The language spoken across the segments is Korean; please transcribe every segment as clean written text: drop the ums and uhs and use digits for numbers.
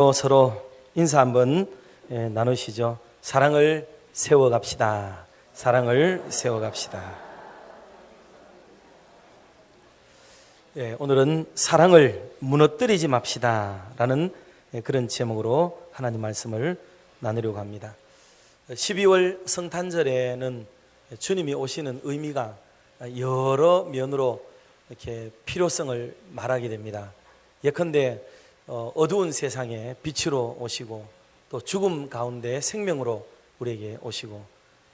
서로 인사 한번 나누시죠. 사랑을 세워갑시다. 사랑을 세워갑시다. 오늘은 사랑을 무너뜨리지 맙시다 라는 그런 제목으로 하나님 말씀을 나누려고 합니다. 12월 성탄절에는 주님이 오시는 의미가 여러 면으로 이렇게 필요성을 말하게 됩니다. 예컨대 어두운 세상에 빛으로 오시고, 또 죽음 가운데 생명으로 우리에게 오시고,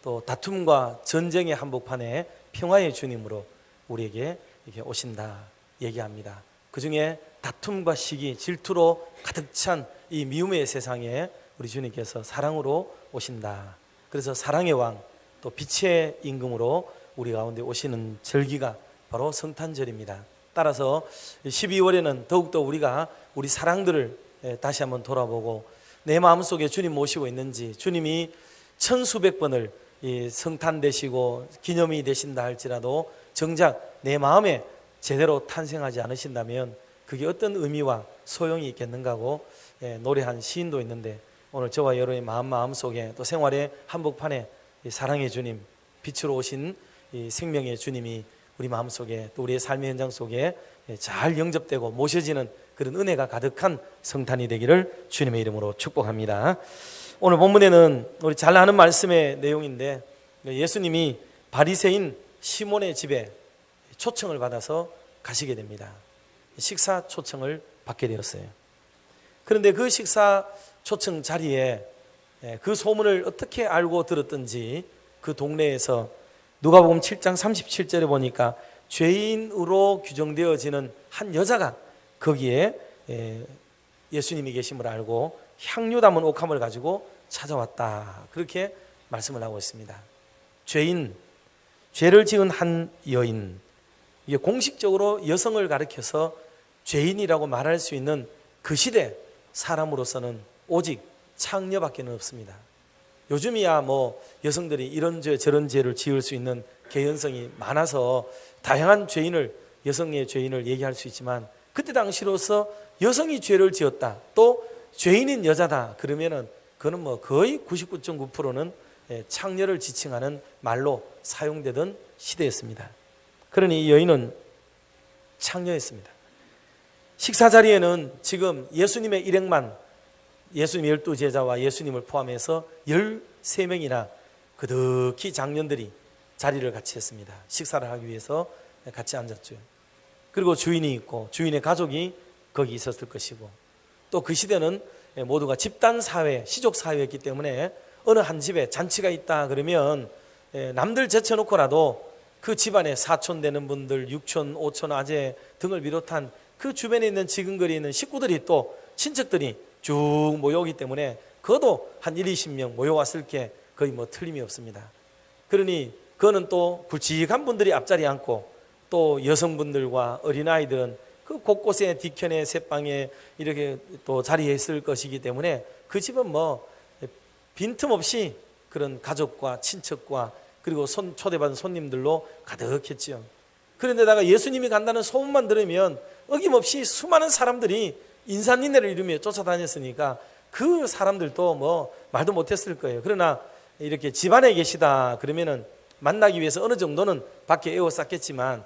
또 다툼과 전쟁의 한복판에 평화의 주님으로 우리에게 이렇게 오신다 얘기합니다. 그 중에 다툼과 시기, 질투로 가득 찬 이 미움의 세상에 우리 주님께서 사랑으로 오신다. 그래서 사랑의 왕, 또 빛의 임금으로 우리 가운데 오시는 절기가 바로 성탄절입니다. 따라서 12월에는 더욱더 우리가 우리 사랑들을 다시 한번 돌아보고, 내 마음속에 주님 모시고 있는지, 주님이 천수백 번을 성탄 되시고 기념이 되신다 할지라도 정작 내 마음에 제대로 탄생하지 않으신다면 그게 어떤 의미와 소용이 있겠는가 하고 노래한 시인도 있는데, 오늘 저와 여러분의 마음속에 또 생활의 한복판에 사랑의 주님, 빛으로 오신 생명의 주님이 우리 마음속에, 또 우리의 삶의 현장 속에 잘 영접되고 모셔지는 그런 은혜가 가득한 성탄이 되기를 주님의 이름으로 축복합니다. 오늘 본문에는 우리 잘 아는 말씀의 내용인데, 예수님이 바리새인 시몬의 집에 초청을 받아서 가시게 됩니다. 식사 초청을 받게 되었어요. 그런데 그 식사 초청 자리에 그 소문을 어떻게 알고 들었던지, 그 동네에서 누가복음 7장 37절에 보니까 죄인으로 규정되어지는 한 여자가 거기에 예수님이 계심을 알고 향유 담은 옥함을 가지고 찾아왔다, 그렇게 말씀을 하고 있습니다. 죄인, 죄를 지은 한 여인, 이게 공식적으로 여성을 가리켜서 죄인이라고 말할 수 있는 그 시대 사람으로서는 오직 창녀밖에 없습니다. 요즘이야 뭐 여성들이 이런 죄 저런 죄를 지을 수 있는 개연성이 많아서 다양한 죄인을, 여성의 죄인을 얘기할 수 있지만, 그때 당시로서 여성이 죄를 지었다, 또 죄인인 여자다 그러면은 그거는 뭐 거의 99.9%는 창녀를 지칭하는 말로 사용되던 시대였습니다. 그러니 이 여인은 창녀였습니다. 식사 자리에는 지금 예수님의 일행만, 예수님 12제자와 예수님을 포함해서 13명이나 그득히 장년들이 자리를 같이 했습니다. 식사를 하기 위해서 같이 앉았죠. 그리고 주인이 있고 주인의 가족이 거기 있었을 것이고, 또 그 시대는 모두가 집단사회, 시족사회였기 때문에 어느 한 집에 잔치가 있다 그러면 남들 제쳐놓고라도 그 집안에 사촌 되는 분들, 육촌, 오촌, 아재 등을 비롯한 그 주변에 있는 지근거리에 있는 식구들이, 또 친척들이 쭉 모여오기 때문에 그것도 한 20명 모여왔을 게 거의 뭐 틀림이 없습니다. 그러니 그거는 또 굵직한 분들이 앞자리에 앉고, 또 여성분들과 어린아이들은 그 곳곳에 뒤편에 셋방에 이렇게 또 자리에 있을 것이기 때문에 그 집은 뭐 빈틈없이 그런 가족과 친척과 그리고 초대받은 손님들로 가득했지요. 그런데다가 예수님이 간다는 소문만 들으면 어김없이 수많은 사람들이 인산인해를 이루며 쫓아다녔으니까 그 사람들도 뭐 말도 못했을 거예요. 그러나 이렇게 집안에 계시다 그러면은 만나기 위해서 어느 정도는 밖에 에워쌌겠지만,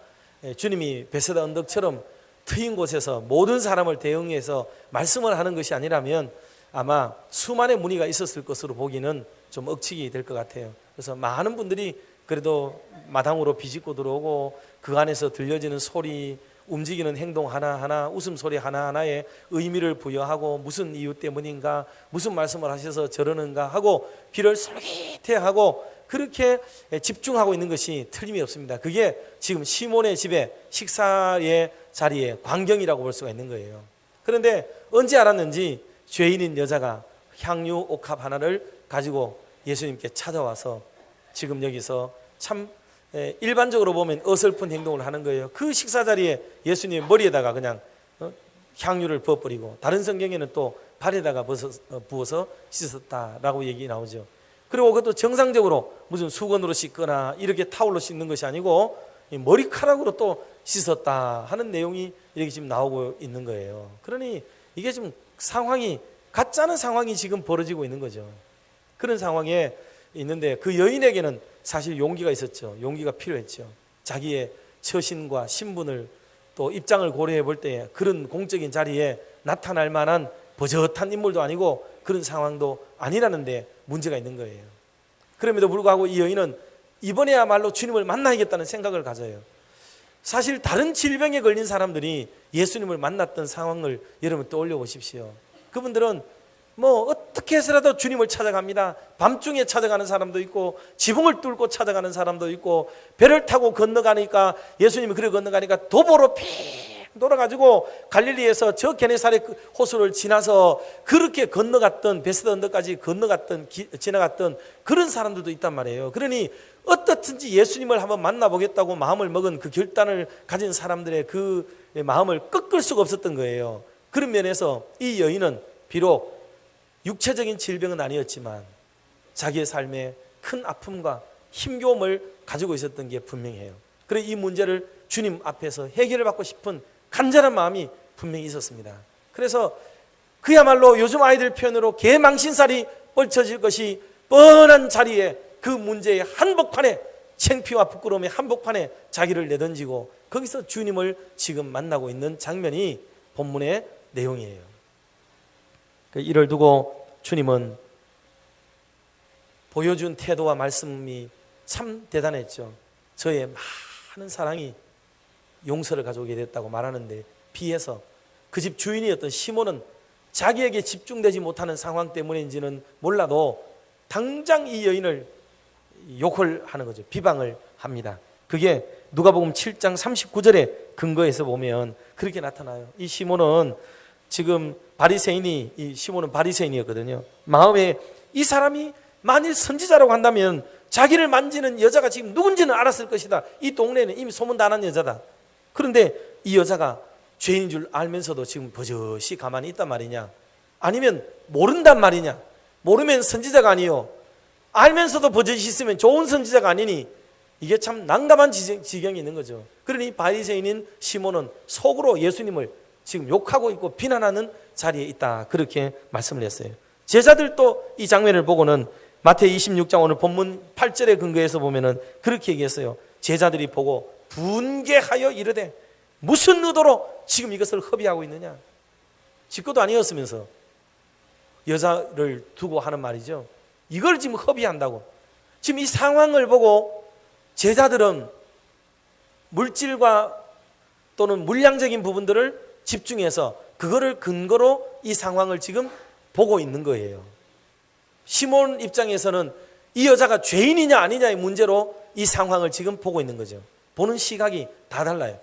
주님이 베세다 언덕처럼 트인 곳에서 모든 사람을 대응해서 말씀을 하는 것이 아니라면 아마 수만의 문의가 있었을 것으로 보기는 좀 억측이 될 것 같아요. 그래서 많은 분들이 그래도 마당으로 비집고 들어오고, 그 안에서 들려지는 소리, 움직이는 행동 하나하나, 웃음소리 하나하나에 의미를 부여하고, 무슨 이유 때문인가, 무슨 말씀을 하셔서 저러는가 하고 귀를 솔깃해하고 그렇게 집중하고 있는 것이 틀림이 없습니다. 그게 지금 시몬의 집에 식사의 자리에 광경이라고 볼 수가 있는 거예요. 그런데 언제 알았는지 죄인인 여자가 향유 옥합 하나를 가지고 예수님께 찾아와서 지금 여기서 참 일반적으로 보면 어설픈 행동을 하는 거예요. 그 식사 자리에 예수님 머리에다가 그냥 향유를 부어버리고, 다른 성경에는 또 발에다가 부어서 씻었다라고 얘기 나오죠. 그리고 그것도 정상적으로 무슨 수건으로 씻거나 이렇게 타올로 씻는 것이 아니고 머리카락으로 또 씻었다 하는 내용이 이렇게 지금 나오고 있는 거예요. 그러니 이게 좀 상황이 가짜는 상황이 지금 벌어지고 있는 거죠. 그런 상황에 있는데 그 여인에게는 사실 용기가 있었죠. 용기가 필요했죠. 자기의 처신과 신분을 또 입장을 고려해 볼 때 그런 공적인 자리에 나타날 만한 버젓한 인물도 아니고 그런 상황도 아니라는데 문제가 있는 거예요. 그럼에도 불구하고 이 여인은 이번에야말로 주님을 만나야겠다는 생각을 가져요. 사실 다른 질병에 걸린 사람들이 예수님을 만났던 상황을 여러분 떠올려 보십시오. 그분들은 뭐 어떻게 해서라도 주님을 찾아갑니다. 밤중에 찾아가는 사람도 있고 지붕을 뚫고 찾아가는 사람도 있고 배를 타고 건너가니까 예수님이 그래 건너가니까 도보로 픽 돌아가지고 갈릴리에서 저 게네사렛 호수를 지나서 그렇게 건너갔던 베스다 언덕까지 지나갔던 그런 사람들도 있단 말이에요. 그러니 어떻든지 예수님을 한번 만나보겠다고 마음을 먹은 그 결단을 가진 사람들의 그 마음을 꺾을 수가 없었던 거예요. 그런 면에서 이 여인은 비록 육체적인 질병은 아니었지만 자기의 삶에 큰 아픔과 힘겨움을 가지고 있었던 게 분명해요. 그래서 이 문제를 주님 앞에서 해결을 받고 싶은 간절한 마음이 분명히 있었습니다. 그래서 그야말로 요즘 아이들 표현으로 개망신살이 뻗쳐질 것이 뻔한 자리에 그 문제의 한복판에 창피와 부끄러움의 한복판에 자기를 내던지고 거기서 주님을 지금 만나고 있는 장면이 본문의 내용이에요. 이를 두고 주님은 보여준 태도와 말씀이 참 대단했죠. 저의 많은 사랑이 용서를 가져오게 됐다고 말하는데 비해서 그 집 주인이었던 시몬은 자기에게 집중되지 못하는 상황 때문인지는 몰라도 당장 이 여인을 욕을 하는 거죠. 비방을 합니다. 그게 누가복음 7장 39절에 근거해서 보면 그렇게 나타나요. 이 시몬은 지금 이 시몬은 바리새인이었거든요. 마음에 이 사람이 만일 선지자라고 한다면 자기를 만지는 여자가 지금 누군지는 알았을 것이다. 이 동네에는 이미 소문 다 난 여자다. 그런데 이 여자가 죄인인 줄 알면서도 지금 버젓이 가만히 있단 말이냐? 아니면 모른단 말이냐? 모르면 선지자가 아니요. 알면서도 버젓이 있으면 좋은 선지자가 아니니 이게 참 난감한 지경이 있는 거죠. 그러니 바리새인인 시몬은 속으로 예수님을 지금 욕하고 있고 비난하는 자리에 있다. 그렇게 말씀을 했어요. 제자들도 이 장면을 보고는 마태이 26장 오늘 본문 8절에 근거해서 보면은 그렇게 얘기했어요. 제자들이 보고 분개하여 이르되 무슨 의도로 지금 이것을 허비하고 있느냐? 직고도 아니었으면서 여자를 두고 하는 말이죠. 이걸 지금 허비한다고. 지금 이 상황을 보고 제자들은 물질과 또는 물량적인 부분들을 집중해서 그거를 근거로 이 상황을 지금 보고 있는 거예요. 시몬 입장에서는 이 여자가 죄인이냐 아니냐의 문제로 이 상황을 지금 보고 있는 거죠. 보는 시각이 다 달라요.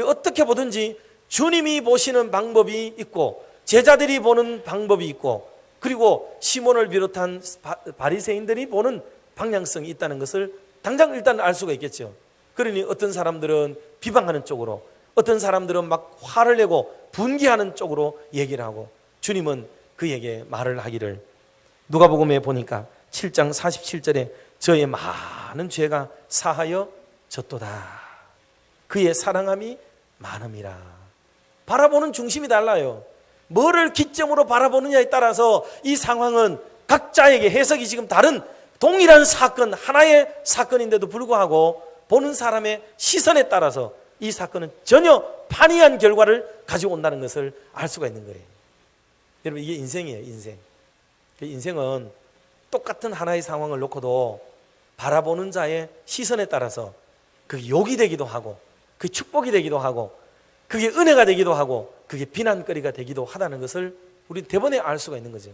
어떻게 보든지 주님이 보시는 방법이 있고 제자들이 보는 방법이 있고 그리고 시몬을 비롯한 바리새인들이 보는 방향성이 있다는 것을 당장 일단 알 수가 있겠죠. 그러니 어떤 사람들은 비방하는 쪽으로 어떤 사람들은 막 화를 내고 분개하는 쪽으로 얘기를 하고 주님은 그에게 말을 하기를 누가복음에 보니까 7장 47절에 저의 많은 죄가 사하여 졌도다. 그의 사랑함이 많음이라. 바라보는 중심이 달라요. 뭐를 기점으로 바라보느냐에 따라서 이 상황은 각자에게 해석이 지금 다른 동일한 사건, 하나의 사건인데도 불구하고 보는 사람의 시선에 따라서 이 사건은 전혀 판이한 결과를 가지고 온다는 것을 알 수가 있는 거예요. 여러분 이게 인생이에요. 인생은 똑같은 하나의 상황을 놓고도 바라보는 자의 시선에 따라서 그게 욕이 되기도 하고 그게 축복이 되기도 하고 그게 은혜가 되기도 하고 그게 비난거리가 되기도 하다는 것을 우리 대번에 알 수가 있는 거죠.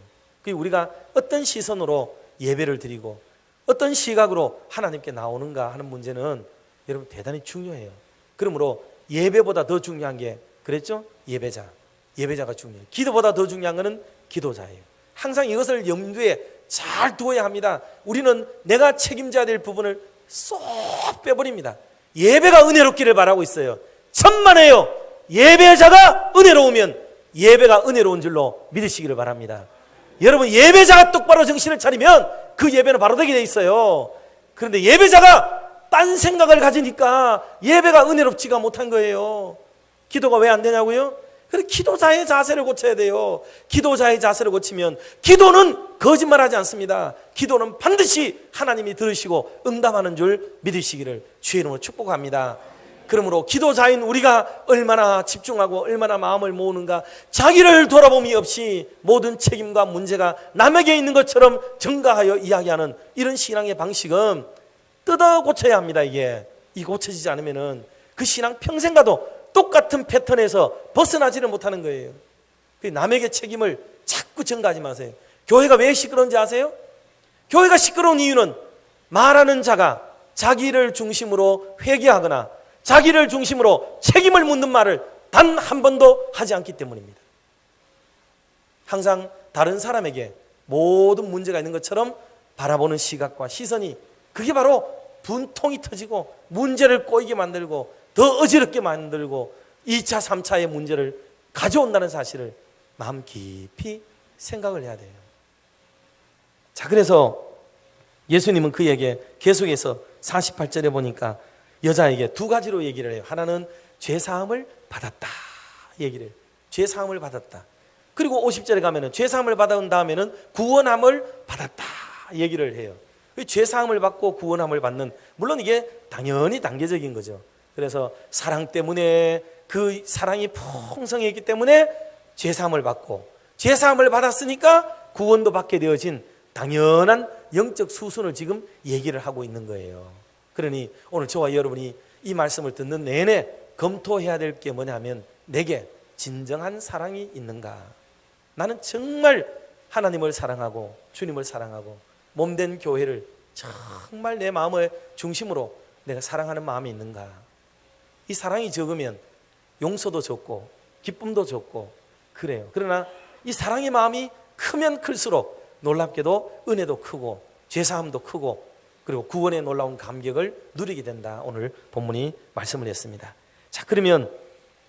우리가 어떤 시선으로 예배를 드리고 어떤 시각으로 하나님께 나오는가 하는 문제는 여러분 대단히 중요해요. 그러므로 예배보다 더 중요한 게 그랬죠? 예배자가 중요해요. 기도보다 더 중요한 것은 기도자예요. 항상 이것을 염두에 잘 두어야 합니다. 우리는 내가 책임져야 될 부분을 쏙 빼버립니다. 예배가 은혜롭기를 바라고 있어요. 천만에요. 예배자가 은혜로우면 예배가 은혜로운 줄로 믿으시기를 바랍니다. 여러분 예배자가 똑바로 정신을 차리면 그 예배는 바로 되게 돼 있어요. 그런데 예배자가 딴 생각을 가지니까 예배가 은혜롭지가 못한 거예요. 기도가 왜 안 되냐고요? 그래, 기도자의 자세를 고쳐야 돼요. 기도자의 자세를 고치면 기도는 거짓말하지 않습니다. 기도는 반드시 하나님이 들으시고 응답하는 줄 믿으시기를 주의 이름으로 축복합니다. 그러므로 기도자인 우리가 얼마나 집중하고 얼마나 마음을 모으는가, 자기를 돌아봄이 없이 모든 책임과 문제가 남에게 있는 것처럼 전가하여 이야기하는 이런 신앙의 방식은 뜯어 고쳐야 합니다. 이게 고쳐지지 않으면은 그 신앙 평생 가도 똑같은 패턴에서 벗어나지를 못하는 거예요. 남에게 책임을 자꾸 전가하지 마세요. 교회가 왜 시끄러운지 아세요? 교회가 시끄러운 이유는 말하는 자가 자기를 중심으로 회개하거나 자기를 중심으로 책임을 묻는 말을 단 한 번도 하지 않기 때문입니다. 항상 다른 사람에게 모든 문제가 있는 것처럼 바라보는 시각과 시선이, 그게 바로 분통이 터지고 문제를 꼬이게 만들고 더 어지럽게 만들고 2차, 3차의 문제를 가져온다는 사실을 마음 깊이 생각을 해야 돼요. 자, 그래서 예수님은 그에게 계속해서 48절에 보니까 여자에게 두 가지로 얘기를 해요. 하나는 죄사함을 받았다 얘기를 해요. 죄사함을 받았다. 그리고 50절에 가면은 죄사함을 받은 다음에는 구원함을 받았다 얘기를 해요. 죄사함을 받고 구원함을 받는, 물론 이게 당연히 단계적인 거죠. 그래서 사랑 때문에, 그 사랑이 풍성했기 때문에 죄사함을 받고, 죄사함을 받았으니까 구원도 받게 되어진 당연한 영적 수순을 지금 얘기를 하고 있는 거예요. 그러니 오늘 저와 여러분이 이 말씀을 듣는 내내 검토해야 될 게 뭐냐면, 내게 진정한 사랑이 있는가? 나는 정말 하나님을 사랑하고 주님을 사랑하고 몸된 교회를 정말 내 마음의 중심으로 내가 사랑하는 마음이 있는가? 이 사랑이 적으면 용서도 적고 기쁨도 적고 그래요. 그러나 이 사랑의 마음이 크면 클수록 놀랍게도 은혜도 크고 죄사함도 크고 그리고 구원의 놀라운 감격을 누리게 된다. 오늘 본문이 말씀을 했습니다. 자, 그러면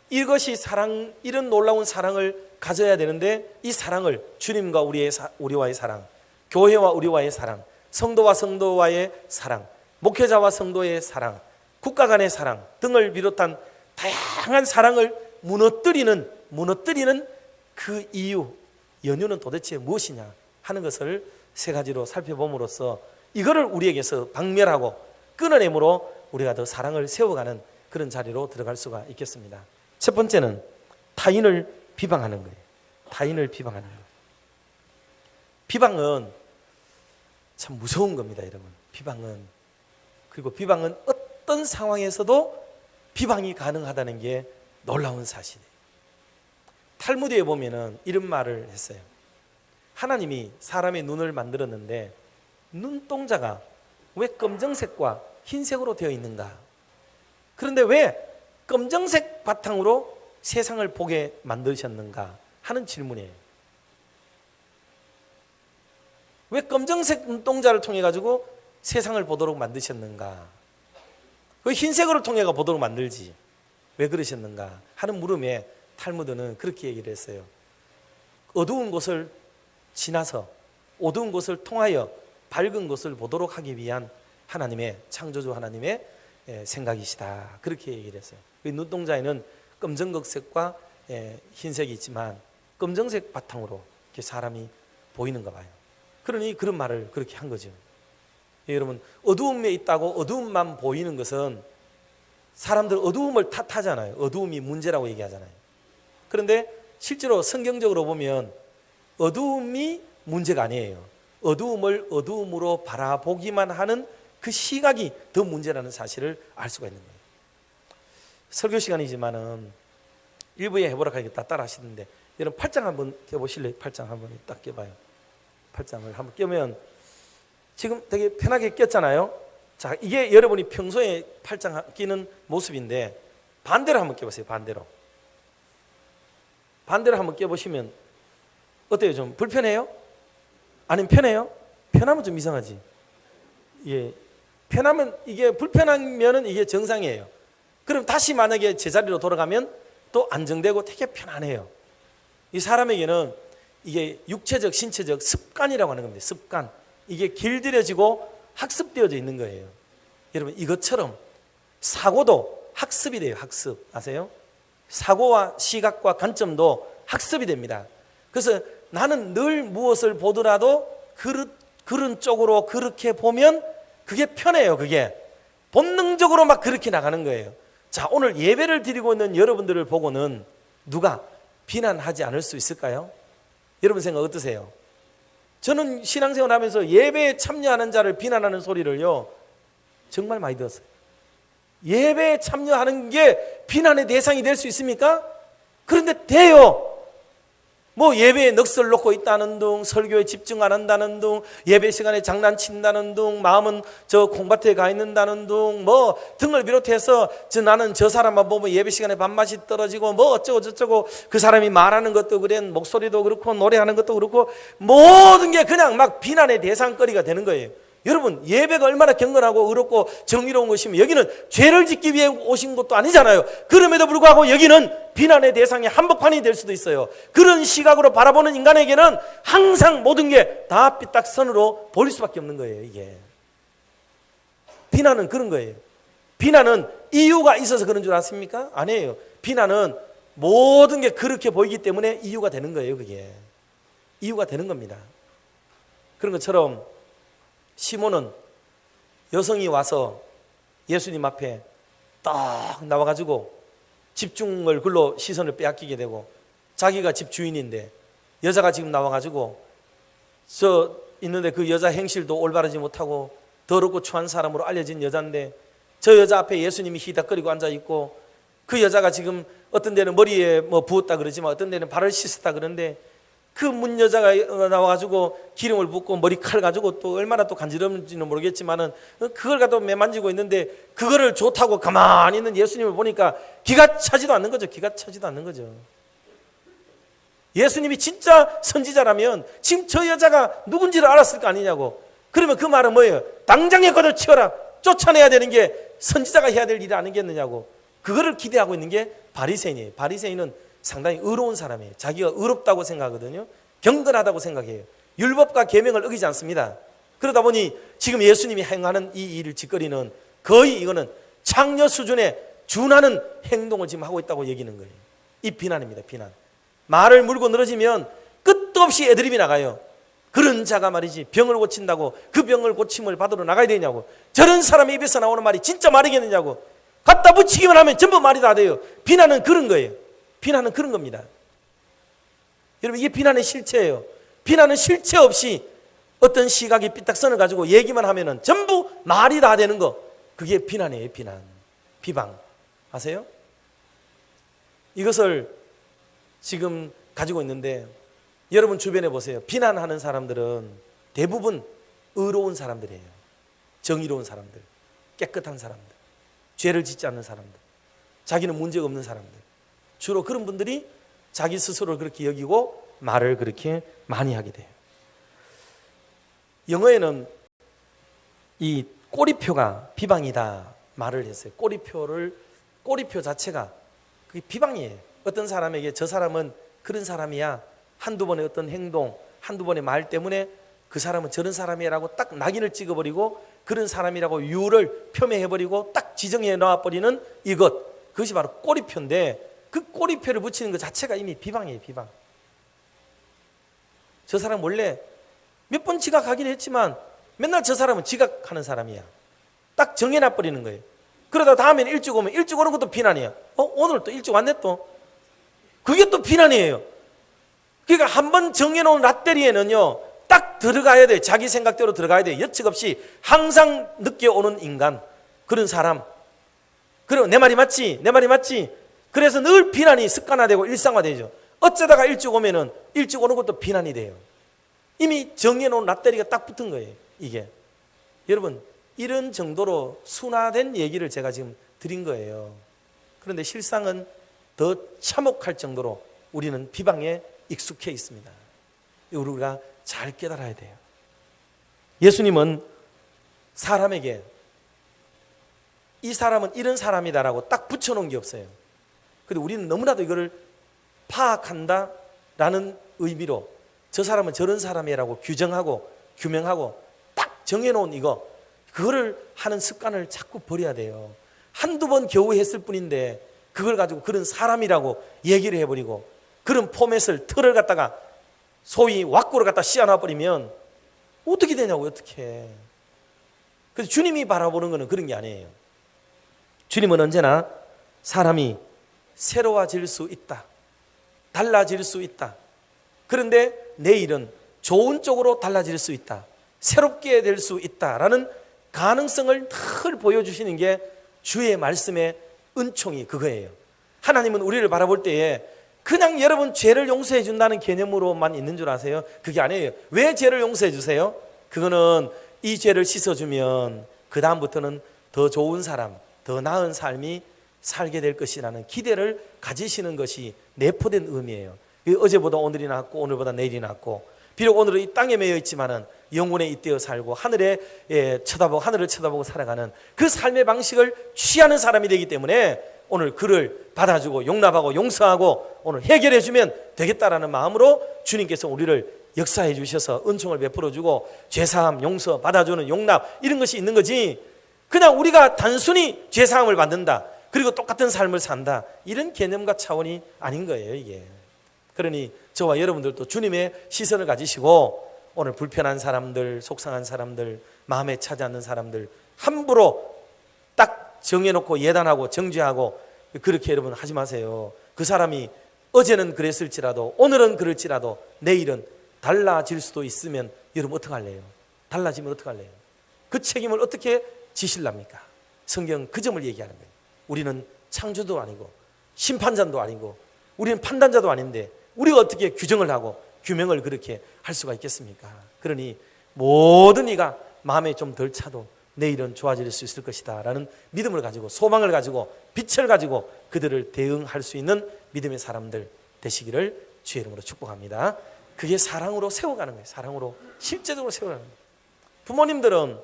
이것이 사랑, 이런 놀라운 사랑을 가져야 되는데, 이 사랑을 주님과 우리와의 사랑, 교회와 우리와의 사랑, 성도와 성도와의 사랑, 목회자와 성도의 사랑, 국가 간의 사랑 등을 비롯한 다양한 사랑을 무너뜨리는 그 이유, 연유는 도대체 무엇이냐 하는 것을 세 가지로 살펴봄으로써 이거를 우리에게서 박멸하고 끊어내므로 우리가 더 사랑을 세워가는 그런 자리로 들어갈 수가 있겠습니다. 첫 번째는 타인을 비방하는 거예요. 타인을 비방하는 거예요. 비방은 참 무서운 겁니다, 여러분. 비방은. 그리고 비방은 어떤 상황에서도 비방이 가능하다는 게 놀라운 사실이에요. 탈무드에 보면은 이런 말을 했어요. 하나님이 사람의 눈을 만들었는데 눈동자가 왜 검정색과 흰색으로 되어 있는가? 그런데 왜 검정색 바탕으로 세상을 보게 만드셨는가 하는 질문이에요. 왜 검정색 눈동자를 통해 가지고 세상을 보도록 만드셨는가? 왜 흰색으로 통해 보도록 만들지? 왜 그러셨는가 하는 물음에 탈무드는 그렇게 얘기를 했어요. 어두운 곳을 지나서 어두운 곳을 통하여 밝은 곳을 보도록 하기 위한 하나님의, 창조주 하나님의 생각이시다. 그렇게 얘기를 했어요. 눈동자에는 검정색과 흰색이 있지만 검정색 바탕으로 이렇게 사람이 보이는가 봐요. 그러니 그런 말을 그렇게 한 거죠. 여러분, 어두움에 있다고 어두움만 보이는 것은 사람들 어두움을 탓하잖아요. 어두움이 문제라고 얘기하잖아요. 그런데 실제로 성경적으로 보면 어두움이 문제가 아니에요. 어두움을 어두움으로 바라보기만 하는 그 시각이 더 문제라는 사실을 알 수가 있는 거예요. 설교 시간이지만은 일부에 해보라고 하니까 따라 하시는데, 여러분 8장 한번 껴보실래요? 8장 한번 딱 껴봐요. 8장을 한번 껴면 지금 되게 편하게 꼈잖아요. 자, 이게 여러분이 평소에 8장 끼는 모습인데 반대로 한번 껴보세요. 반대로 한번 껴보시면 어때요? 좀 불편해요? 아니면 편해요? 편하면 좀 이상하지. 예, 편하면, 이게 불편하면은 이게 정상이에요. 그럼 다시 만약에 제자리로 돌아가면 또 안정되고 되게 편안해요. 이 사람에게는 이게 육체적, 신체적 습관이라고 하는 겁니다. 습관. 이게 길들여지고 학습되어져 있는 거예요. 여러분, 이것처럼 사고도 학습이 돼요. 학습. 아세요? 사고와 시각과 관점도 학습이 됩니다. 그래서 나는 늘 무엇을 보더라도 그런 쪽으로 그렇게 보면 그게 편해요. 그게 본능적으로 막 그렇게 나가는 거예요. 자, 오늘 예배를 드리고 있는 여러분들을 보고는 누가 비난하지 않을 수 있을까요? 여러분 생각 어떠세요? 저는 신앙생활 하면서 예배에 참여하는 자를 비난하는 소리를요 정말 많이 들었어요. 예배에 참여하는 게 비난의 대상이 될 수 있습니까? 그런데 돼요. 뭐 예배에 넋을 놓고 있다는 둥, 설교에 집중 안 한다는 둥, 예배 시간에 장난친다는 둥, 마음은 저 콩밭에 가 있는다는 둥, 뭐 등을 비롯해서 나는 저 사람만 보면 예배 시간에 밥맛이 떨어지고 뭐 어쩌고 저쩌고, 그 사람이 말하는 것도 그래, 목소리도 그렇고 노래하는 것도 그렇고 모든 게 그냥 막 비난의 대상거리가 되는 거예요. 여러분, 예배가 얼마나 경건하고 의롭고 정의로운 것이면 여기는 죄를 짓기 위해 오신 것도 아니잖아요. 그럼에도 불구하고 여기는 비난의 대상의 한복판이 될 수도 있어요. 그런 시각으로 바라보는 인간에게는 항상 모든 게 다 삐딱선으로 보일 수밖에 없는 거예요. 이게 비난은 그런 거예요. 비난은 이유가 있어서 그런 줄 아십니까? 아니에요. 비난은 모든 게 그렇게 보이기 때문에 이유가 되는 거예요. 그게 이유가 되는 겁니다. 그런 것처럼 시몬은 여성이 와서 예수님 앞에 딱 나와가지고 집중을 글로 시선을 빼앗기게 되고, 자기가 집 주인인데 여자가 지금 나와가지고 저 있는데 그 여자 행실도 올바르지 못하고 더럽고 추한 사람으로 알려진 여자인데 저 여자 앞에 예수님이 히닥거리고 앉아있고, 그 여자가 지금 어떤 데는 머리에 뭐 부었다 그러지만 어떤 데는 발을 씻었다 그러는데, 그 문 여자가 나와가지고 기름을 붓고 머리칼 가지고 또 얼마나 또 간지러운지는 모르겠지만은 그걸 갖다 매만지고 있는데, 그거를 좋다고 가만히 있는 예수님을 보니까 기가 차지도 않는 거죠. 기가 차지도 않는 거죠. 예수님이 진짜 선지자라면 지금 저 여자가 누군지를 알았을 거 아니냐고. 그러면 그 말은 뭐예요? 당장에 걷어치워라, 쫓아내야 되는 게 선지자가 해야 될 일이 아니겠느냐고. 그거를 기대하고 있는 게 바리새인이에요. 바리새인은 상당히 의로운 사람이에요. 자기가 의롭다고 생각하거든요. 경건하다고 생각해요. 율법과 계명을 어기지 않습니다. 그러다 보니 지금 예수님이 행하는 이 일을 짓거리는 거의 이거는 창녀 수준에 준하는 행동을 지금 하고 있다고 여기는 거예요. 이 비난입니다. 비난. 말을 물고 늘어지면 끝도 없이 애드립이 나가요. 그런 자가 말이지 병을 고친다고 그 병을 고침을 받으러 나가야 되냐고. 저런 사람의 입에서 나오는 말이 진짜 말이겠느냐고. 갖다 붙이기만 하면 전부 말이 다 돼요. 비난은 그런 거예요. 비난은 그런 겁니다. 여러분, 이게 비난의 실체예요. 비난은 실체 없이 어떤 시각이 삐딱선을 가지고 얘기만 하면은 전부 말이 다 되는 거, 그게 비난이에요. 비난, 비방. 아세요? 이것을 지금 가지고 있는데 여러분 주변에 보세요. 비난하는 사람들은 대부분 의로운 사람들이에요. 정의로운 사람들, 깨끗한 사람들, 죄를 짓지 않는 사람들, 자기는 문제가 없는 사람들, 주로 그런 분들이 자기 스스로를 그렇게 여기고 말을 그렇게 많이 하게 돼요. 영어에는 이 꼬리표가 비방이다 말을 했어요. 꼬리표 자체가 그게 비방이에요. 어떤 사람에게 저 사람은 그런 사람이야, 한두 번의 어떤 행동, 한두 번의 말 때문에 그 사람은 저런 사람이라고 딱 낙인을 찍어버리고 그런 사람이라고 유를 표명해버리고 딱 지정해 놔버리는 이것, 그것이 바로 꼬리표인데, 그 꼬리표를 붙이는 것 자체가 이미 비방이에요. 비방. 저 사람 원래 몇 번 지각하긴 했지만 맨날 저 사람은 지각하는 사람이야. 딱 정해놔버리는 거예요. 그러다 다음에는 일찍 오면 일찍 오는 것도 비난이야. 오늘 또 일찍 왔네 또. 그게 또 비난이에요. 그러니까 한번 정해놓은 랏대리에는요 딱 들어가야 돼. 자기 생각대로 들어가야 돼. 예측 없이 항상 늦게 오는 인간, 그런 사람. 그리고 내 말이 맞지? 내 말이 맞지? 그래서 늘 비난이 습관화되고 일상화되죠. 어쩌다가 일찍 오면은 일찍 오는 것도 비난이 돼요. 이미 정해놓은 랏대리가 딱 붙은 거예요. 이게 여러분, 이런 정도로 순화된 얘기를 제가 지금 드린 거예요. 그런데 실상은 더 참혹할 정도로 우리는 비방에 익숙해 있습니다. 우리가 잘 깨달아야 돼요. 예수님은 사람에게 이 사람은 이런 사람이다라고 딱 붙여놓은 게 없어요. 근데 우리는 너무나도 이거를 파악한다라는 의미로 저 사람은 저런 사람이라고 규정하고 규명하고 딱 정해놓은 그거를 하는 습관을 자꾸 버려야 돼요. 한두 번 겨우 했을 뿐인데 그걸 가지고 그런 사람이라고 얘기를 해버리고 그런 포맷을 틀을 갖다가 소위 왁구를 갖다 씌워놔버리면 어떻게 되냐고요. 어떻게. 그래서 주님이 바라보는 것은 그런 게 아니에요. 주님은 언제나 사람이 새로워질 수 있다, 달라질 수 있다. 그런데 내일은 좋은 쪽으로 달라질 수 있다, 새롭게 될 수 있다라는 가능성을 늘 보여주시는 게 주의 말씀의 은총이 그거예요. 하나님은 우리를 바라볼 때에 그냥 여러분 죄를 용서해 준다는 개념으로만 있는 줄 아세요? 그게 아니에요. 왜 죄를 용서해 주세요? 그거는 이 죄를 씻어주면 그 다음부터는 더 좋은 사람, 더 나은 삶이 살게 될 것이라는 기대를 가지시는 것이 내포된 의미예요. 어제보다 오늘이 낫고 오늘보다 내일이 낫고, 비록 오늘은 이 땅에 매여 있지만은 영혼에 잇대어 살고 하늘을 쳐다보고 살아가는 그 삶의 방식을 취하는 사람이 되기 때문에 오늘 그를 받아주고 용납하고 용서하고 오늘 해결해 주면 되겠다라는 마음으로 주님께서 우리를 역사해 주셔서 은총을 베풀어 주고 죄사함, 용서, 받아주는 용납, 이런 것이 있는 거지, 그냥 우리가 단순히 죄사함을 받는다, 그리고 똑같은 삶을 산다, 이런 개념과 차원이 아닌 거예요, 이게. 그러니 저와 여러분들도 주님의 시선을 가지시고 오늘 불편한 사람들, 속상한 사람들, 마음에 차지 않는 사람들 함부로 딱 정해놓고 예단하고 정죄하고 그렇게 여러분 하지 마세요. 그 사람이 어제는 그랬을지라도 오늘은 그럴지라도 내일은 달라질 수도 있으면 여러분 어떡할래요? 달라지면 어떡할래요? 그 책임을 어떻게 지실랍니까? 성경은 그 점을 얘기하는 거예요. 우리는 창조도 아니고 심판자도 아니고 우리는 판단자도 아닌데 우리가 어떻게 규정을 하고 규명을 그렇게 할 수가 있겠습니까? 그러니 모든 이가 마음에 좀 덜 차도 내일은 좋아질 수 있을 것이다 라는 믿음을 가지고 소망을 가지고 빛을 가지고 그들을 대응할 수 있는 믿음의 사람들 되시기를 주의 이름으로 축복합니다. 그게 사랑으로 세워가는 거예요. 사랑으로 실제적으로 세워가는 거예요. 부모님들은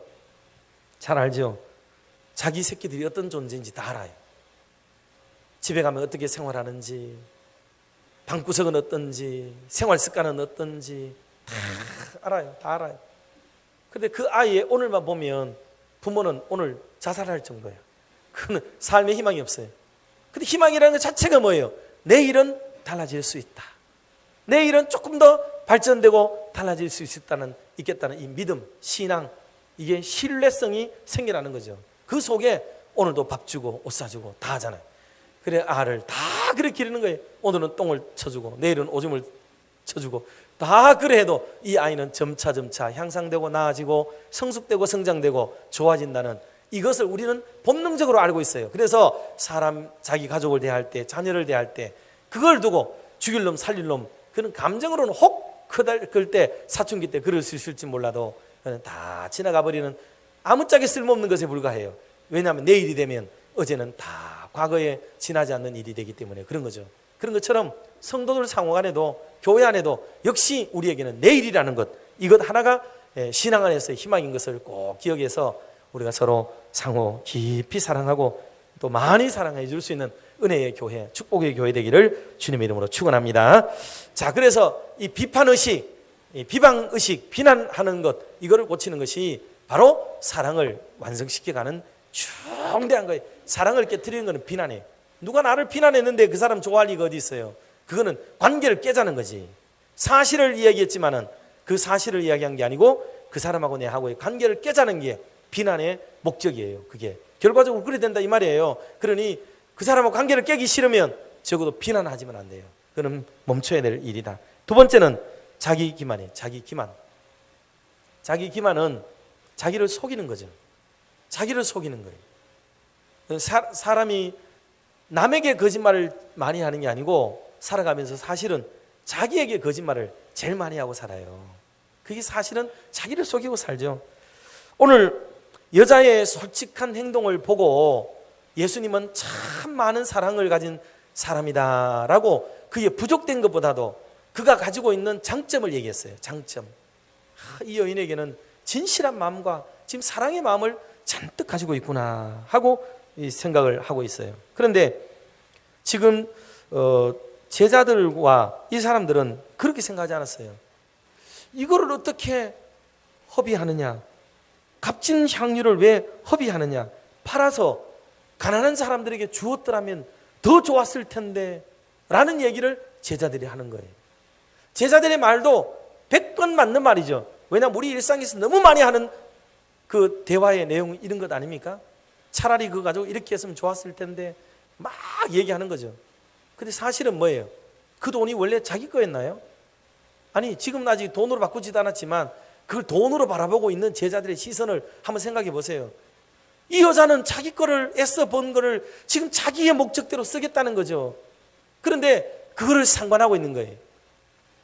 잘 알죠. 자기 새끼들이 어떤 존재인지 다 알아요. 집에 가면 어떻게 생활하는지, 방구석은 어떤지, 생활 습관은 어떤지 다 알아요. 다 알아요. 근데 그 아이의 오늘만 보면 부모는 오늘 자살할 정도예요. 그는 삶에 희망이 없어요. 근데 희망이라는 것 자체가 뭐예요? 내일은 달라질 수 있다. 내일은 조금 더 발전되고 달라질 수 있겠다는 이 믿음, 신앙, 이게 신뢰성이 생겨나는 거죠. 그 속에 오늘도 밥 주고 옷 사주고 다 하잖아요. 그래 알을 다 그렇게 기르는 거예요. 오늘은 똥을 쳐주고 내일은 오줌을 쳐주고 다 그래 해도 이 아이는 점차 향상되고 나아지고 성숙되고 성장되고 좋아진다는 이것을 우리는 본능적으로 알고 있어요. 그래서 사람, 자기 가족을 대할 때, 자녀를 대할 때 그걸 두고 죽일 놈 살릴 놈 그런 감정으로는 혹 클 때 사춘기 때 그럴 수 있을지 몰라도 다 지나가 버리는 아무짝에 쓸모없는 것에 불과해요. 왜냐하면 내일이 되면 어제는 다 과거에 지나지 않는 일이 되기 때문에 그런 거죠. 그런 것처럼 성도들 상호 간에도 교회 안에도 역시 우리에게는 내일이라는 것, 이것 하나가 신앙 안에서의 희망인 것을 꼭 기억해서 우리가 서로 상호 깊이 사랑하고 또 많이 사랑해 줄 수 있는 은혜의 교회, 축복의 교회 되기를 주님의 이름으로 축원합니다. 자, 그래서 이 비판의식, 이 비방의식, 비난하는 것, 이거를 고치는 것이 바로 사랑을 완성시켜가는 중대한 거예요. 사랑을 깨트리는 것은 비난이에요. 누가 나를 비난했는데 그 사람 좋아할 리가 어디 있어요? 그거는 관계를 깨자는 거지. 사실을 이야기했지만은 그 사실을 이야기한 게 아니고 그 사람하고 내하고의 관계를 깨자는 게 비난의 목적이에요. 그게 결과적으로 그래 된다 이 말이에요. 그러니 그 사람하고 관계를 깨기 싫으면 적어도 비난하지만 안 돼요. 그럼 멈춰야 될 일이다. 두 번째는 자기 기만이에요. 자기 기만. 자기 기만은 자기를 속이는 거죠. 자기를 속이는 거예요. 사람이 남에게 거짓말을 많이 하는 게 아니고 살아가면서 사실은 자기에게 거짓말을 제일 많이 하고 살아요. 그게 사실은 자기를 속이고 살죠. 오늘 여자의 솔직한 행동을 보고 예수님은 참 많은 사랑을 가진 사람이다라고 그의 부족된 것보다도 그가 가지고 있는 장점을 얘기했어요. 장점. 이 여인에게는 진실한 마음과 지금 사랑의 마음을 잔뜩 가지고 있구나 하고 이 생각을 하고 있어요. 그런데 지금 제자들과 이 사람들은 그렇게 생각하지 않았어요. 이거를 어떻게 허비하느냐? 값진 향유를 왜 허비하느냐? 팔아서 가난한 사람들에게 주었더라면 더 좋았을 텐데 라는 얘기를 제자들이 하는 거예요. 제자들의 말도 100번 맞는 말이죠. 왜냐하면 우리 일상에서 너무 많이 하는 그 대화의 내용 이런 것 아닙니까? 차라리 그거 가지고 이렇게 했으면 좋았을 텐데 막 얘기하는 거죠. 근데 사실은 뭐예요? 그 돈이 원래 자기 거였나요? 아니, 지금은 아직 돈으로 바꾸지도 않았지만 그걸 돈으로 바라보고 있는 제자들의 시선을 한번 생각해 보세요. 이 여자는 자기 거를 애써 번 거를 지금 자기의 목적대로 쓰겠다는 거죠. 그런데 그거를 상관하고 있는 거예요.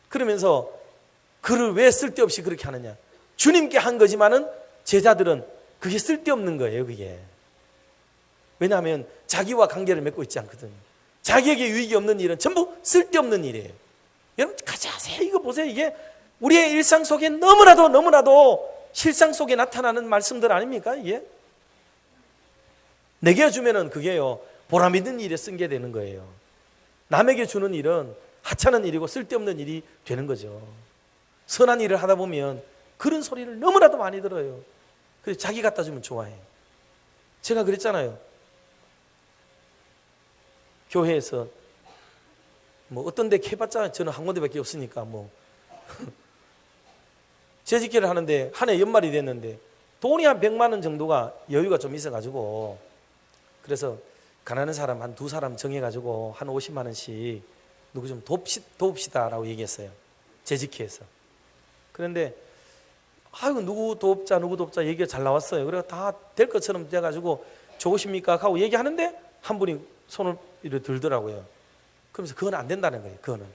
그러면서 그를 왜 쓸데없이 그렇게 하느냐? 주님께 한 거지만은 제자들은 그게 쓸데없는 거예요, 그게. 왜냐하면 자기와 관계를 맺고 있지 않거든요. 자기에게 유익이 없는 일은 전부 쓸데없는 일이에요. 여러분 자세히 이거 보세요. 이게 우리의 일상 속에 너무나도 실상 속에 나타나는 말씀들 아닙니까? 이게 내게 주면은 그게요 보람 있는 일에 쓴 게 되는 거예요. 남에게 주는 일은 하찮은 일이고 쓸데없는 일이 되는 거죠. 선한 일을 하다 보면 그런 소리를 너무나도 많이 들어요. 그래서 자기 갖다 주면 좋아해요. 제가 그랬잖아요. 교회에서 뭐 어떤 데 해봤자 저는 한 군데밖에 없으니까 뭐 재직기를 하는데 한 해 연말이 됐는데 돈이 한 100만 원 정도가 여유가 좀 있어가지고 그래서 가난한 사람 한 두 사람 정해가지고 한 50만 원씩 누구 좀 도웁시다라고 얘기했어요. 재직기에서. 그런데 아이고 누구 도웁자 얘기가 잘 나왔어요. 그래서 다 될 것처럼 돼가지고 좋으십니까? 하고 얘기하는데 한 분이 손을 이렇게 들더라고요. 그러면서 그건 안 된다는 거예요. 그거는.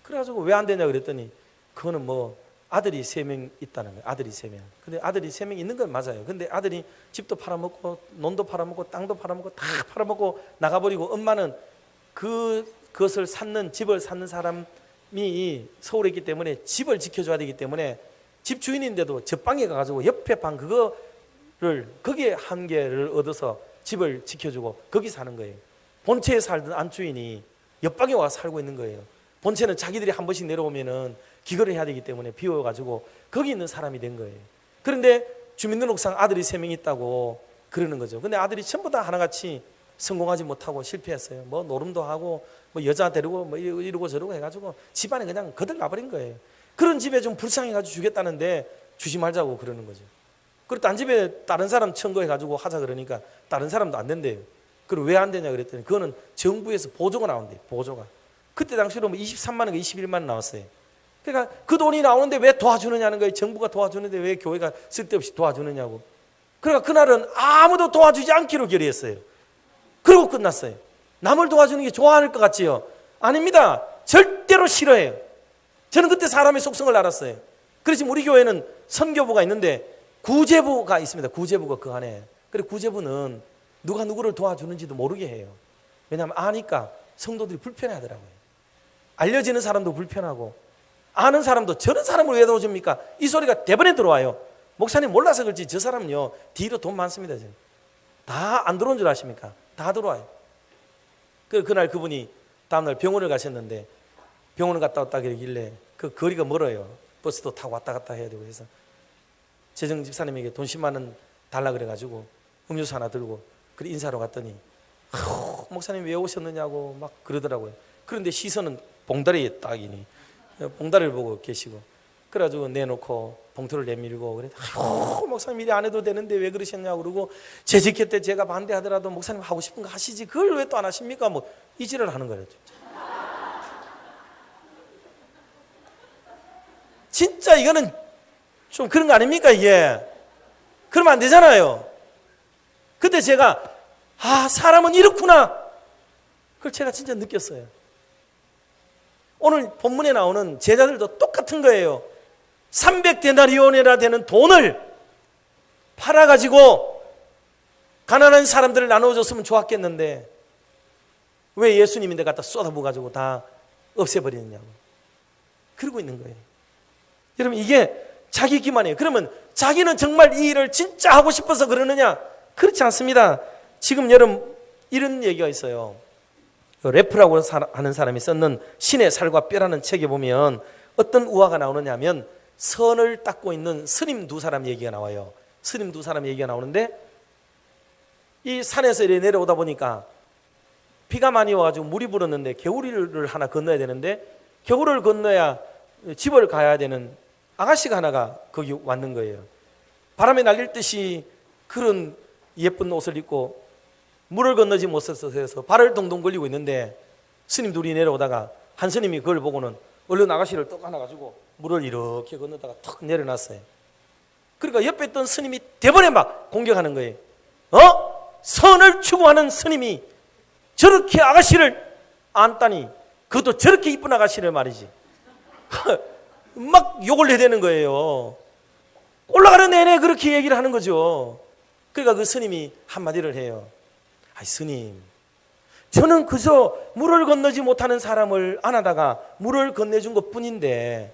그래가지고 왜 안 되냐 그랬더니 그거는 뭐 아들이 3명 있다는 거예요. 아들이 3명. 근데 아들이 3명 있는 건 맞아요. 근데 아들이 집도 팔아먹고 논도 팔아먹고 땅도 팔아먹고 다 팔아먹고 나가버리고 엄마는 그것을 집을 샀는 사람이 서울에 있기 때문에 집을 지켜줘야 되기 때문에 집 주인인데도 저방에 가가지고 옆에 방 거기에 한계를 얻어서 집을 지켜주고 거기 사는 거예요. 본체에 살던 안주인이 옆방에 와서 살고 있는 거예요. 본체는 자기들이 한 번씩 내려오면은 기거를 해야 되기 때문에 비워가지고 거기 있는 사람이 된 거예요. 그런데 주민등록상 아들이 3명 있다고 그러는 거죠. 근데 아들이 전부 다 하나같이 성공하지 못하고 실패했어요. 뭐 노름도 하고 뭐 여자 데리고 뭐 이러고 저러고 해가지고 집안에 그냥 거들나버린 거예요. 그런 집에 좀 불쌍해가지고 주겠다는데 주지 말자고 그러는 거죠. 그리고 딴 집에 다른 사람 청구해가지고 하자 그러니까 다른 사람도 안 된대요. 그리고 왜 안 되냐 그랬더니 그거는 정부에서 보조가 나온대요. 보조가. 그때 당시로 뭐 23만 원인가 21만 원 나왔어요. 그러니까 그 돈이 나오는데 왜 도와주느냐는 거예요. 정부가 도와주는데 왜 교회가 쓸데없이 도와주느냐고. 그러니까 그날은 아무도 도와주지 않기로 결의했어요. 그리고 끝났어요. 남을 도와주는 게 좋아할 것 같지요? 아닙니다. 절대로 싫어해요. 저는 그때 사람의 속성을 알았어요. 그래서 우리 교회는 선교부가 있는데 구제부가 있습니다. 구제부가 그 안에. 그리고 구제부는 누가 누구를 도와주는지도 모르게 해요. 왜냐하면 아니까 성도들이 불편해하더라고요. 알려지는 사람도 불편하고 아는 사람도 저런 사람을 왜 도와줍니까? 이 소리가 대번에 들어와요. 목사님 몰라서 그렇지 저 사람은요 뒤로 돈 많습니다. 다 안 들어온 줄 아십니까? 다 들어와요. 그날 그분이 다음날 병원을 가셨는데 병원을 갔다 왔다 그러길래 그 거리가 멀어요. 버스도 타고 왔다 갔다 해야 되고 해서 재정 집사님에게 돈 10만 원 달라 그래가지고 음료수 하나 들고 그래 인사로 갔더니 목사님 왜 오셨느냐고 막 그러더라고요. 그런데 시선은 봉다리에 딱이니 봉다리를 보고 계시고 그래가지고 내놓고 봉투를 내밀고 그래 목사님 이래 안 해도 되는데 왜 그러셨냐고 그러고 재직회 때 제가 반대하더라도 목사님 하고 싶은 거 하시지 그걸 왜 또 안 하십니까? 뭐 이지를 하는 거예요. 진짜 이거는 좀 그런 거 아닙니까 이게? 그러면 안 되잖아요. 그때 제가 사람은 이렇구나 그걸 제가 진짜 느꼈어요. 오늘 본문에 나오는 제자들도 똑같은 거예요. 300데나리온이나 되는 돈을 팔아가지고 가난한 사람들을 나눠줬으면 좋았겠는데 왜 예수님인데 갖다 쏟아부어가지고 다 없애버리느냐고 그러고 있는 거예요. 여러분 이게 자기 기만이에요. 그러면 자기는 정말 이 일을 진짜 하고 싶어서 그러느냐? 그렇지 않습니다. 지금 여러분 이런 얘기가 있어요. 래프라고 하는 사람이 썼는 신의 살과 뼈라는 책에 보면 어떤 우화가 나오느냐 하면 선을 닦고 있는 스님 2사람 얘기가 나와요. 스님 2사람 얘기가 나오는데 이 산에서 이렇게 내려오다 보니까 비가 많이 와가지고 물이 불었는데 개울을 하나 건너야 되는데 개울을 건너야 집을 가야 되는 아가씨가 하나가 거기 왔는 거예요. 바람에 날릴 듯이 그런 예쁜 옷을 입고 물을 건너지 못해서 발을 동동 걸리고 있는데 스님 둘이 내려오다가 한 스님이 그걸 보고는 얼른 아가씨를 떡 하나 가지고 물을 이렇게 건너다가 턱 내려놨어요. 그러니까 옆에 있던 스님이 대번에 막 공격하는 거예요. 선을 추구하는 스님이 저렇게 아가씨를 안다니, 그것도 저렇게 이쁜 아가씨를 말이지. 막 욕을 해대는 거예요. 올라가는 내내 그렇게 얘기를 하는 거죠. 그러니까 그 스님이 한마디를 해요. 아이 스님, 저는 그저 물을 건너지 못하는 사람을 안아다가 물을 건네준 것 뿐인데,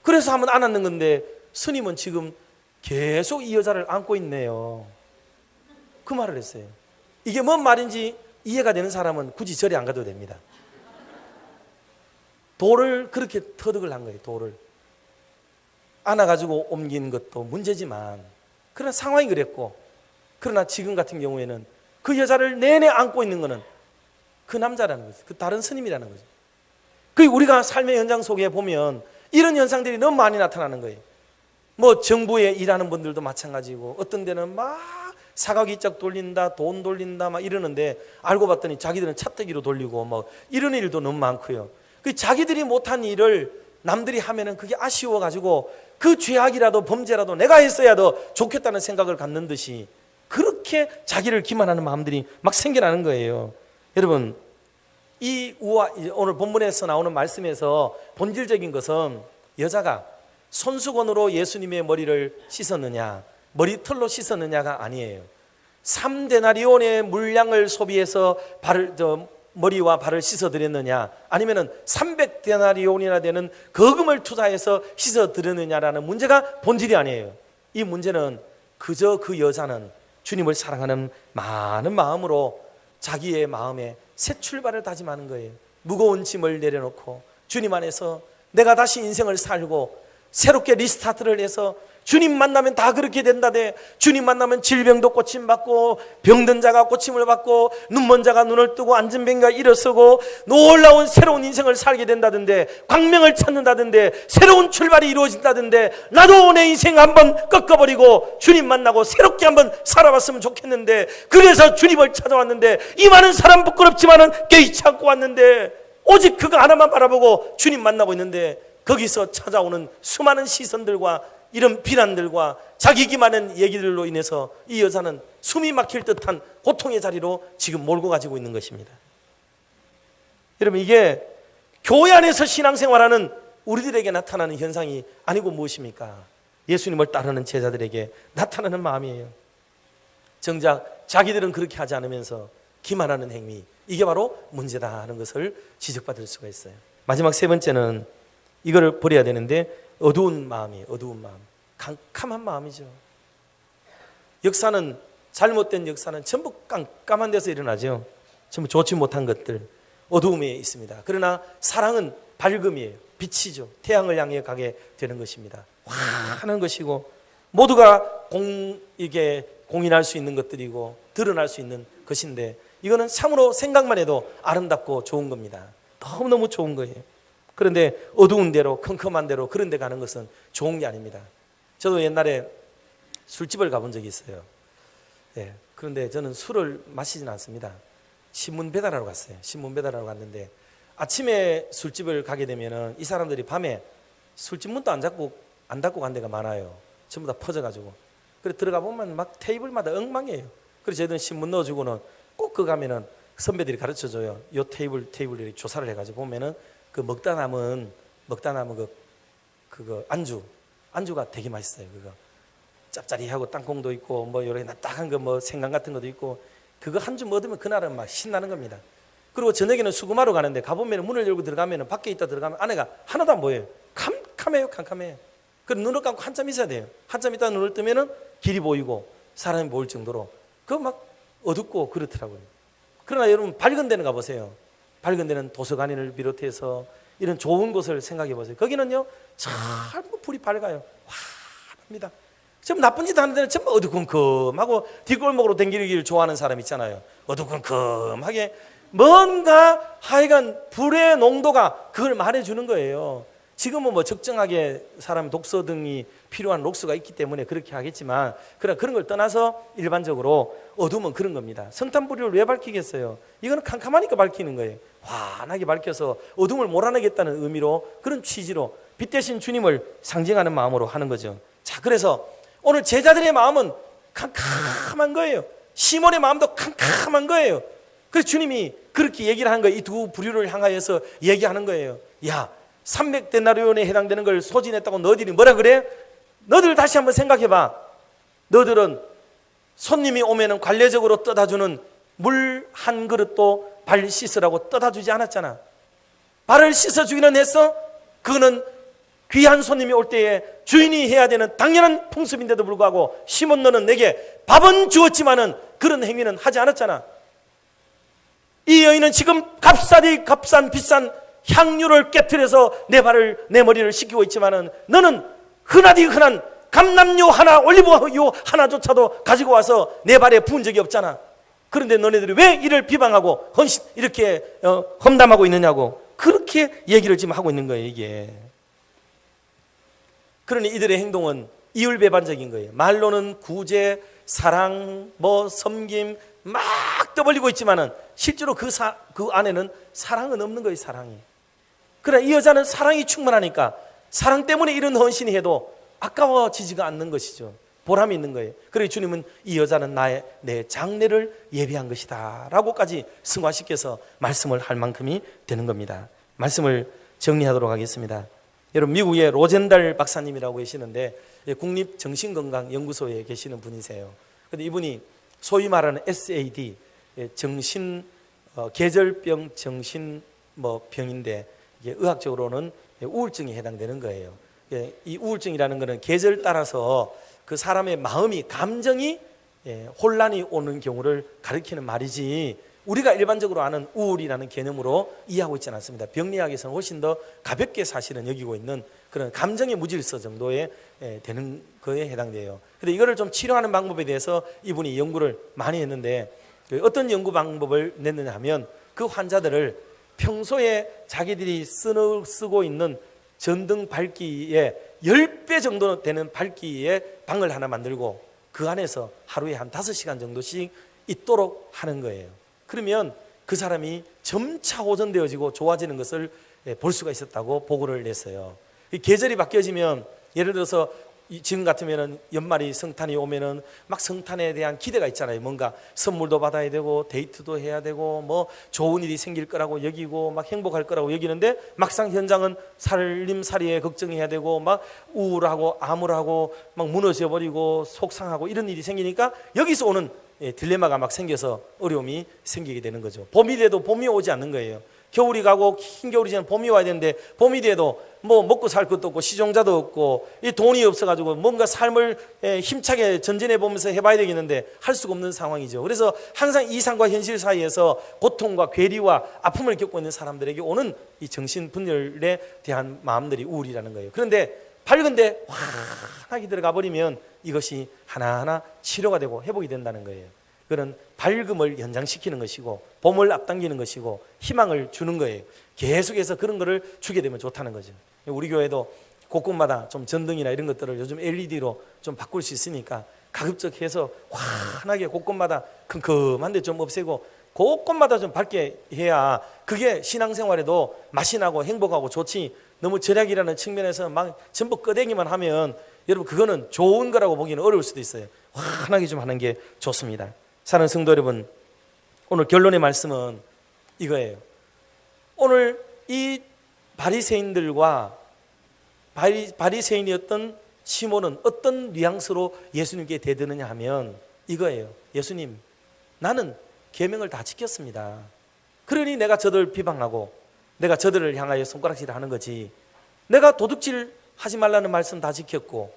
그래서 한번 안았는 건데 스님은 지금 계속 이 여자를 안고 있네요. 그 말을 했어요. 이게 뭔 말인지 이해가 되는 사람은 굳이 절에 안 가도 됩니다. 돌을 그렇게 터득을 한 거예요. 돌을 안아가지고 옮긴 것도 문제지만 그런 상황이 그랬고, 그러나 지금 같은 경우에는 그 여자를 내내 안고 있는 것은 그 남자라는 거죠. 그 다른 스님이라는 거죠. 그 우리가 삶의 현장 속에 보면 이런 현상들이 너무 많이 나타나는 거예요. 뭐 정부에 일하는 분들도 마찬가지고, 어떤 데는 막 사각이짝 돌린다, 돈 돌린다 막 이러는데 알고 봤더니 자기들은 차떼기로 돌리고 뭐 이런 일도 너무 많고요. 그 자기들이 못한 일을 남들이 하면은 그게 아쉬워가지고 그 죄악이라도 범죄라도 내가 했어야 더 좋겠다는 생각을 갖는 듯이 그렇게 자기를 기만하는 마음들이 막 생겨나는 거예요. 여러분, 오늘 본문에서 나오는 말씀에서 본질적인 것은 여자가 손수건으로 예수님의 머리를 씻었느냐, 머리털로 씻었느냐가 아니에요. 3데나리온의 물량을 소비해서 머리와 발을 씻어드렸느냐, 아니면 300데나리온이나 되는 거금을 투자해서 씻어드렸느냐라는 문제가 본질이 아니에요. 이 문제는 그저 그 여자는 주님을 사랑하는 많은 마음으로 자기의 마음에 새 출발을 다짐하는 거예요. 무거운 짐을 내려놓고 주님 안에서 내가 다시 인생을 살고 새롭게 리스타트를 해서 주님 만나면 다 그렇게 된다대. 주님 만나면 질병도 고침받고 병든 자가 고침을 받고 눈먼 자가 눈을 뜨고 앉은 뱅이가 일어서고 놀라운 새로운 인생을 살게 된다던데, 광명을 찾는다던데, 새로운 출발이 이루어진다던데, 나도 내 인생 한번 꺾어버리고 주님 만나고 새롭게 한번 살아봤으면 좋겠는데, 그래서 주님을 찾아왔는데 이 많은 사람 부끄럽지만은 개의치 않고 왔는데 오직 그거 하나만 바라보고 주님 만나고 있는데, 거기서 찾아오는 수많은 시선들과 이런 비난들과 자기 기만한 얘기들로 인해서 이 여자는 숨이 막힐 듯한 고통의 자리로 지금 몰고 가지고 있는 것입니다. 여러분, 이게 교회 안에서 신앙생활하는 우리들에게 나타나는 현상이 아니고 무엇입니까? 예수님을 따르는 제자들에게 나타나는 마음이에요. 정작 자기들은 그렇게 하지 않으면서 기만하는 행위, 이게 바로 문제다 하는 것을 지적받을 수가 있어요. 마지막 세 번째는 이거를 버려야 되는데, 어두운 마음이에요. 어두운 마음, 캄캄한 마음이죠. 역사는, 잘못된 역사는 전부 깜깜한 데서 일어나죠. 전부 좋지 못한 것들, 어두움에 있습니다. 그러나 사랑은 밝음이에요. 빛이죠. 태양을 향해 가게 되는 것입니다. 환한 것이고 모두가 이게 공인할 수 있는 것들이고 드러날 수 있는 것인데, 이거는 참으로 생각만 해도 아름답고 좋은 겁니다. 너무너무 좋은 거예요. 그런데 어두운 데로, 컴컴한 데로, 그런 데 가는 것은 좋은 게 아닙니다. 저도 옛날에 술집을 가본 적이 있어요. 그런데 저는 술을 마시진 않습니다. 신문 배달하러 갔어요. 신문 배달하러 갔는데 아침에 술집을 가게 되면은 이 사람들이 밤에 술집 문도 안 닫고 간 데가 많아요. 전부 다 퍼져가지고. 그래 들어가 보면 막 테이블마다 엉망이에요. 그래서 저희들은 신문 넣어주고는 꼭 그 가면은 선배들이 가르쳐줘요. 요 테이블 이렇게 조사를 해가지고 보면은 그 먹다 남은 그거 안주가 되게 맛있어요. 그거 짭짜리하고 땅콩도 있고 뭐 요렇게 납작한 거 뭐 생강 같은 것도 있고, 그거 한 주 먹으면 그날은 막 신나는 겁니다. 그리고 저녁에는 수금하러 가는데 가보면 문을 열고 들어가면 밖에 있다 들어가면 아내가 하나도 안 보여요. 캄캄해요. 그럼 눈을 감고 한참 있어야 돼요. 한참 있다 눈을 뜨면은 길이 보이고 사람이 보일 정도로 그거 막 어둡고 그렇더라고요. 그러나 여러분, 밝은 데는 가보세요. 밝은 데는 도서관을 비롯해서 이런 좋은 곳을 생각해 보세요. 거기는요 전부 불이 밝아요. 환합니다. 좀 나쁜 짓 하는 데는 전부 어두컴컴하고 뒷골목으로 댕기기를 좋아하는 사람 있잖아요. 어두컴컴하게 뭔가 하여간 불의 농도가 그걸 말해주는 거예요. 지금은 뭐 적정하게 사람 독서 등이 필요한 록스가 있기 때문에 그렇게 하겠지만 그런 걸 떠나서 일반적으로 어둠은 그런 겁니다. 성탄불을 왜 밝히겠어요? 이거는 캄캄하니까 밝히는 거예요. 환하게 밝혀서 어둠을 몰아내겠다는 의미로, 그런 취지로 빛 대신 주님을 상징하는 마음으로 하는 거죠. 자, 그래서 오늘 제자들의 마음은 캄캄한 거예요. 시몬의 마음도 캄캄한 거예요. 그래서 주님이 그렇게 얘기를 하는 거예요. 이 두 부류를 향하여서 얘기하는 거예요. 야, 300데나리온에 해당되는 걸 소진했다고 너희들이 뭐라 그래? 너희들 다시 한번 생각해봐. 너희들은 손님이 오면은 관례적으로 떠다주는 물 한 그릇도 발 씻으라고 떠다주지 않았잖아. 발을 씻어주기는 했어? 그거는 귀한 손님이 올 때에 주인이 해야 되는 당연한 풍습인데도 불구하고 시몬 너는 내게 밥은 주었지만은 그런 행위는 하지 않았잖아. 이 여인은 지금 값싼 비싼 향유를 깨트려서 내 머리를 씻기고 있지만은 너는 흔하디 흔한 감람유 하나, 올리브유 하나조차도 가지고 와서 내 발에 부은 적이 없잖아. 그런데 너네들이 왜 이를 비방하고 이렇게 험담하고 있느냐고, 그렇게 얘기를 지금 하고 있는 거예요, 이게. 그러니 이들의 행동은 이율배반적인 거예요. 말로는 구제, 사랑, 섬김 막 떠벌리고 있지만은 실제로 그 안에는 사랑은 없는 거예요, 사랑이. 그러나 이 여자는 사랑이 충만하니까 사랑 때문에 이런 헌신이 해도 아까워지지가 않는 것이죠. 보람이 있는 거예요. 그래서 주님은 이 여자는 내 장례를 예비한 것이다 라고까지 승화시켜서 말씀을 할 만큼이 되는 겁니다. 말씀을 정리하도록 하겠습니다. 여러분, 미국의 로젠달 박사님이라고 계시는데 국립정신건강연구소에 계시는 분이세요. 근데 이분이 소위 말하는 SAD, 계절병 정신 병인데 이게 의학적으로는 우울증에 해당되는 거예요. 이 우울증이라는 것은 계절 따라서 그 사람의 마음이, 감정이 혼란이 오는 경우를 가리키는 말이지, 우리가 일반적으로 아는 우울이라는 개념으로 이해하고 있지 않습니다. 병리학에서는 훨씬 더 가볍게 사실은 여기고 있는 그런 감정의 무질서 정도에 되는 거에 해당돼요. 근데 이거를 좀 치료하는 방법에 대해서 이분이 연구를 많이 했는데, 어떤 연구 방법을 냈느냐 하면 그 환자들을 평소에 자기들이 쓰고 있는 전등 밝기에 10배 정도 되는 밝기의 방을 하나 만들고 그 안에서 하루에 한 5시간 정도씩 있도록 하는 거예요. 그러면 그 사람이 점차 호전되어지고 좋아지는 것을 볼 수가 있었다고 보고를 냈어요. 계절이 바뀌어지면, 예를 들어서 지금 같으면은 연말이 성탄이 오면은 막 성탄에 대한 기대가 있잖아요. 뭔가 선물도 받아야 되고 데이트도 해야 되고 좋은 일이 생길 거라고 여기고 막 행복할 거라고 여기는데, 막상 현장은 살림살이에 걱정해야 되고 막 우울하고 암울하고 막 무너져 버리고 속상하고 이런 일이 생기니까 여기서 오는 딜레마가 막 생겨서 어려움이 생기게 되는 거죠. 봄이 돼도 봄이 오지 않는 거예요. 겨울이 가고 흰 겨울이 지나면 봄이 와야 되는데, 봄이 돼도 먹고 살 것도 없고 시종자도 없고 이 돈이 없어가지고 뭔가 삶을 힘차게 전진해 보면서 해봐야 되겠는데 할 수가 없는 상황이죠. 그래서 항상 이상과 현실 사이에서 고통과 괴리와 아픔을 겪고 있는 사람들에게 오는 이 정신분열에 대한 마음들이 우울이라는 거예요. 그런데 밝은데 환하게 들어가 버리면 이것이 하나하나 치료가 되고 회복이 된다는 거예요. 그런 밝음을 연장시키는 것이고 봄을 앞당기는 것이고 희망을 주는 거예요. 계속해서 그런 거를 주게 되면 좋다는 거죠. 우리 교회도 곳곳마다 좀 전등이나 이런 것들을 요즘 LED로 좀 바꿀 수 있으니까 가급적 해서 환하게 곳곳마다 컴컴한데 좀 없애고 곳곳마다 좀 밝게 해야 그게 신앙생활에도 맛이 나고 행복하고 좋지, 너무 절약이라는 측면에서 막 전부 끄댕기만 하면 여러분 그거는 좋은 거라고 보기는 어려울 수도 있어요. 환하게 좀 하는 게 좋습니다. 사랑하는 성도 여러분, 오늘 결론의 말씀은 이거예요. 오늘 이 바리새인들과 바리새인이었던 시몬은 어떤 뉘앙스로 예수님께 대드느냐 하면 이거예요. 예수님, 나는 계명을 다 지켰습니다. 그러니 내가 저들을 비방하고 내가 저들을 향하여 손가락질을 하는 거지. 내가 도둑질 하지 말라는 말씀 다 지켰고,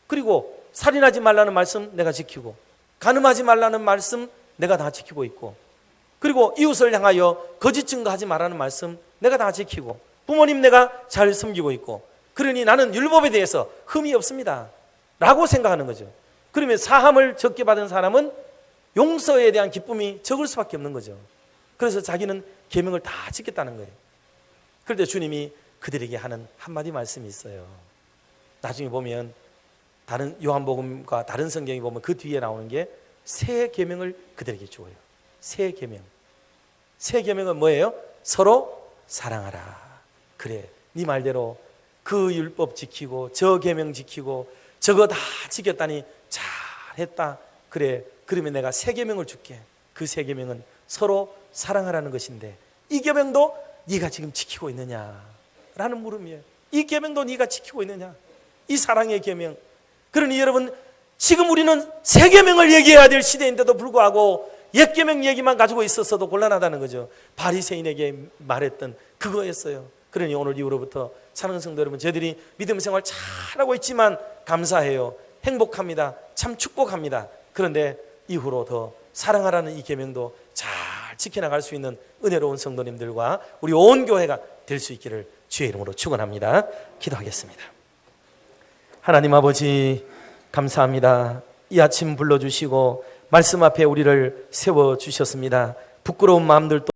그리고 살인하지 말라는 말씀 내가 지키고, 간음하지 말라는 말씀 내가 다 지키고 있고, 그리고 이웃을 향하여 거짓 증거하지 말라는 말씀 내가 다 지키고, 부모님 내가 잘 섬기고 있고, 그러니 나는 율법에 대해서 흠이 없습니다. 라고 생각하는 거죠. 그러면 사함을 적게 받은 사람은 용서에 대한 기쁨이 적을 수밖에 없는 거죠. 그래서 자기는 계명을 다 지켰다는 거예요. 그런데 주님이 그들에게 하는 한마디 말씀이 있어요. 나중에 보면 다른 요한복음과 다른 성경에 보면 그 뒤에 나오는 게 새 계명을 그들에게 주어요. 새 계명. 새 계명은 뭐예요? 서로 사랑하라. 그래, 네 말대로 그 율법 지키고 저 계명 지키고 저거 다 지켰다니 잘했다. 그래, 그러면 내가 새 계명을 줄게. 그 새 계명은 서로 사랑하라는 것인데 이 계명도 네가 지금 지키고 있느냐? 라는 물음이에요. 이 계명도 네가 지키고 있느냐? 이 사랑의 계명. 그러니 여러분, 지금 우리는 새 계명을 얘기해야 될 시대인데도 불구하고 옛 계명 얘기만 가지고 있었어도 곤란하다는 거죠. 바리새인에게 말했던 그거였어요. 그러니 오늘 이후로부터 사랑하는 성도 여러분, 저희들이 믿음 생활 잘하고 있지만 감사해요. 행복합니다. 참 축복합니다. 그런데 이후로 더 사랑하라는 이 계명도 잘 지켜나갈 수 있는 은혜로운 성도님들과 우리 온 교회가 될 수 있기를 주의 이름으로 축원합니다. 기도하겠습니다. 하나님 아버지, 감사합니다. 이 아침 불러주시고 말씀 앞에 우리를 세워주셨습니다. 부끄러운 마음들도